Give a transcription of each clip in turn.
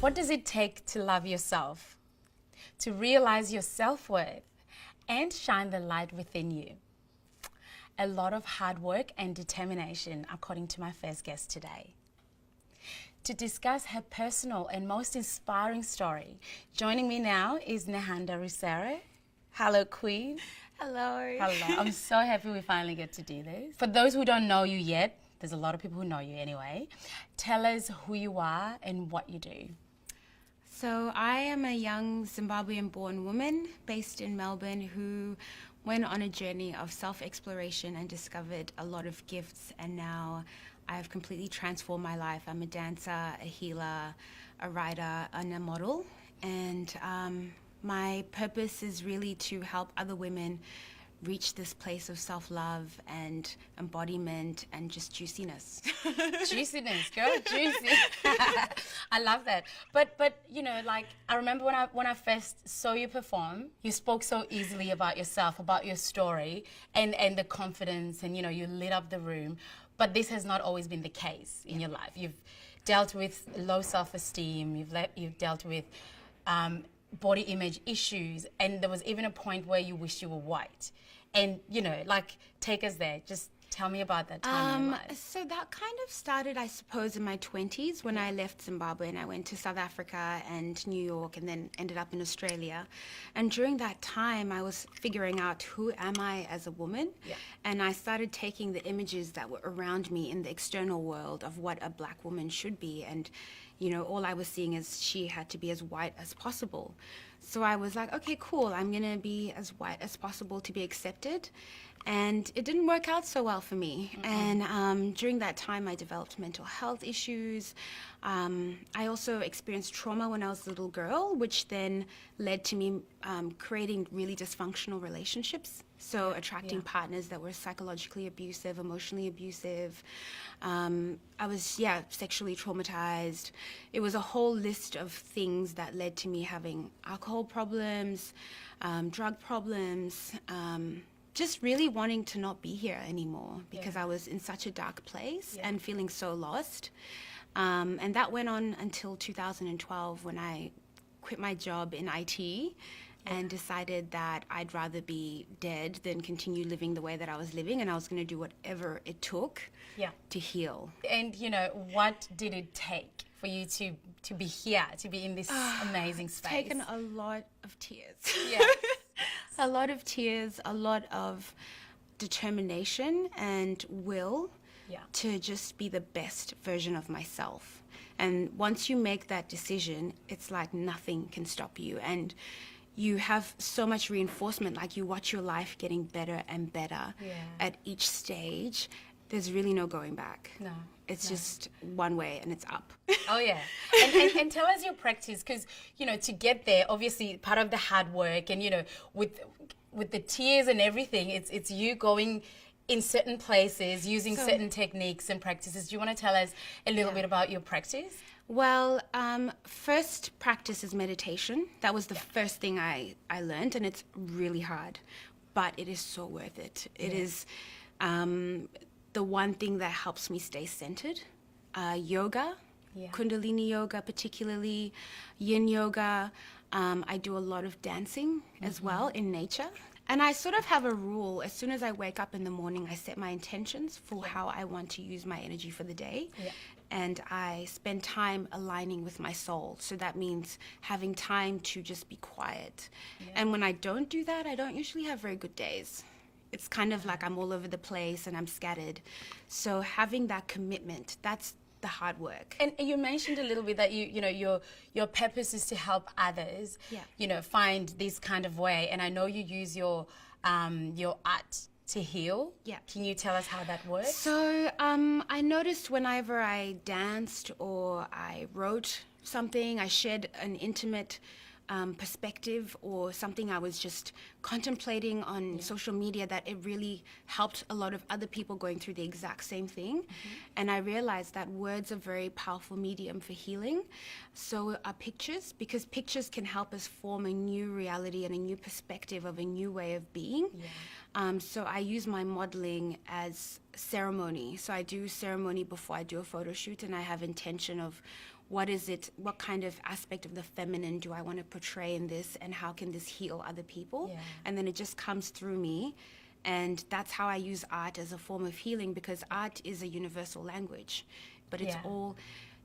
What does it take to love yourself, to realize your self-worth, and shine the light within you? A lot of hard work and determination, according to my first guest today. To discuss her personal and most inspiring story, joining me now is Nehanda. Hello, Queen. Hello. Hello. I'm so happy we finally get to do this. For those who don't know you yet, there's a lot of people who know you anyway. Tell us who you are and what you do. So I am a young Zimbabwean-born woman based in Melbourne who went on a journey of self-exploration and discovered a lot of gifts, and now I have completely transformed my life. I'm a dancer, a healer, a writer, and a model, and my purpose is really to help other women reach this place of self-love and embodiment and just juiciness. Juiciness, girl, juicy. I love that. But you know, like, I remember when I first saw you perform, you spoke so easily about yourself, about your story, and the confidence, and you know, you lit up the room. But this has not always been the case in your life. You've dealt with low self-esteem. You've dealt with body image issues, and there was even a point where you wished you were white. And you know, like, take us there. Just tell me about that time in your life. So that kind of started, I suppose, in my 20s when I left Zimbabwe and I went to South Africa and New York and then ended up in Australia. And during that time, I was figuring out, who am I as a woman? Yeah. And I started taking the images that were around me in the external world of what a black woman should be, and you know, all I was seeing is she had to be as white as possible. So I was like, okay, cool, I'm gonna be as white as possible to be accepted. And it didn't work out so well for me. And during that time, I developed mental health issues. I also experienced trauma when I was a little girl, which then led to me creating really dysfunctional relationships. So attracting partners that were psychologically abusive, emotionally abusive. I was, sexually traumatized. It was a whole list of things that led to me having alcohol problems, drug problems, just really wanting to not be here anymore because I was in such a dark place and feeling so lost. And that went on until 2012 when I quit my job in IT and decided that I'd rather be dead than continue living the way that I was living, and I was going to do whatever it took to heal. And you know, what did it take for you to be here, to be in this amazing space? It's taken a lot of tears. Yeah. A lot of tears, a lot of determination and will to just be the best version of myself. And once you make that decision, it's like nothing can stop you. And you have so much reinforcement, like you watch your life getting better and better at each stage. There's really no going back. No. It's just one way, and it's up. Oh yeah. And tell us your practice, because you know, to get there, obviously part of the hard work, and you know, with the tears and everything, it's you going in certain places, using certain techniques and practices. Do you want to tell us a little bit about your practice? Well, first practice is meditation. That was the first thing I learned, and it's really hard, but it is so worth it. It is the one thing that helps me stay centered. Yoga, Kundalini yoga particularly, yin yoga. I do a lot of dancing as well in nature. And I sort of have a rule. As soon as I wake up in the morning, I set my intentions for how I want to use my energy for the day. And I spend time aligning with my soul. So that means having time to just be quiet. And when I don't do that, I don't usually have very good days. It's kind of like I'm all over the place and I'm scattered. So having that commitment, that's the hard work. And you mentioned a little bit that you know, your purpose is to help others, you know, find this kind of way. And I know you use your art to heal. Can you tell us how that works? So I noticed whenever I danced or I wrote something, I shared an intimate perspective or something I was just contemplating on social media, that it really helped a lot of other people going through the exact same thing. And I realized that words are a very powerful medium for healing. So are pictures, because pictures can help us form a new reality and a new perspective of a new way of being. So I use my modeling as ceremony. So I do ceremony before I do a photo shoot, and I have intention of what kind of aspect of the feminine do I want to portray in this, and how can this heal other people? Yeah. And then it just comes through me. And that's how I use art as a form of healing, because art is a universal language, but it's all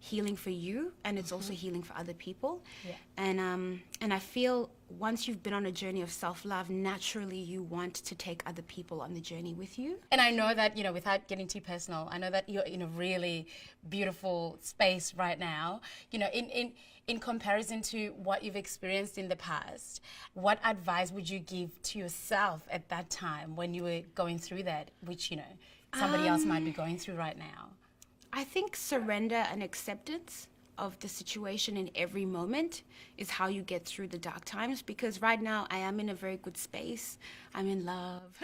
healing for you, and it's also healing for other people. Yeah. And I feel once you've been on a journey of self-love, naturally you want to take other people on the journey with you. And I know that, you know, without getting too personal, I know that you're in a really beautiful space right now. You know, in comparison to what you've experienced in the past, what advice would you give to yourself at that time when you were going through that, which, you know, somebody else might be going through right now? I think surrender and acceptance of the situation in every moment is how you get through the dark times, because right now I am in a very good space. I'm in love.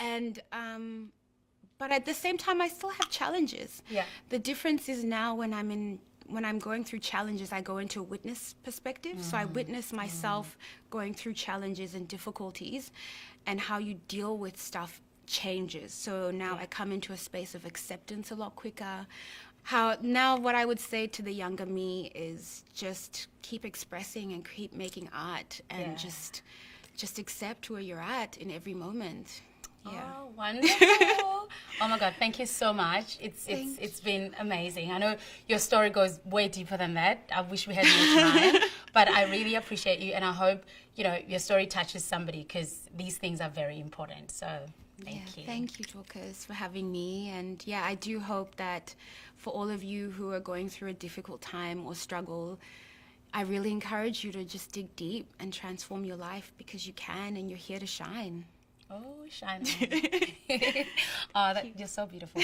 And but at the same time I still have challenges. Yeah. The difference is now when I'm going through challenges, I go into a witness perspective. So I witness myself going through challenges and difficulties, and how you deal with stuff changes. So now I come into a space of acceptance a lot quicker. Now what I would say to the younger me is just keep expressing and keep making art, and just accept where you're at in every moment. Yeah. Oh, wonderful. Oh my God, thank you so much. It's been amazing. I know your story goes way deeper than that. I wish we had more time, but I really appreciate you, and I hope, you know, your story touches somebody, because these things are very important. So thank you. Thank you, Dorcas, for having me. And yeah, I do hope that for all of you who are going through a difficult time or struggle, I really encourage you to just dig deep and transform your life, because you can, and you're here to shine. Oh, shine on. You're so beautiful.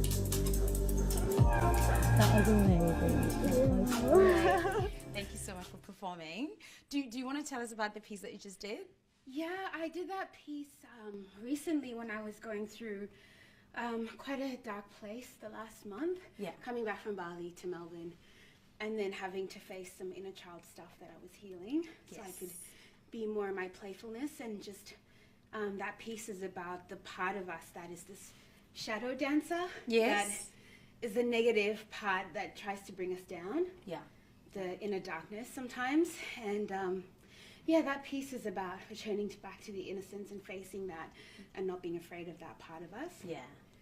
Thank you so much. That was amazing. Thank you so much for performing. Do you want to tell us about the piece that you just did? Yeah, I did that piece recently when I was going through quite a dark place the last month. Yeah. Coming back from Bali to Melbourne, and then having to face some inner child stuff that I was healing, so I could be more in my playfulness. And just that piece is about the part of us that is this shadow dancer. Yes. That is the negative part that tries to bring us down. Yeah. The inner darkness sometimes. And yeah, that piece is about returning back to the innocence and facing that, and not being afraid of that part of us. Yeah.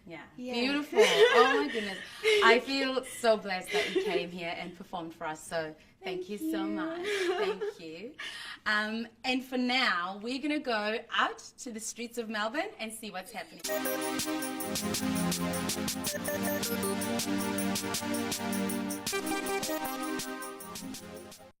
Yeah. Yeah. Beautiful. Oh my goodness. I feel so blessed that you came here and performed for us. So thank you so much. Thank you. And for now, we're going to go out to the streets of Melbourne and see what's happening.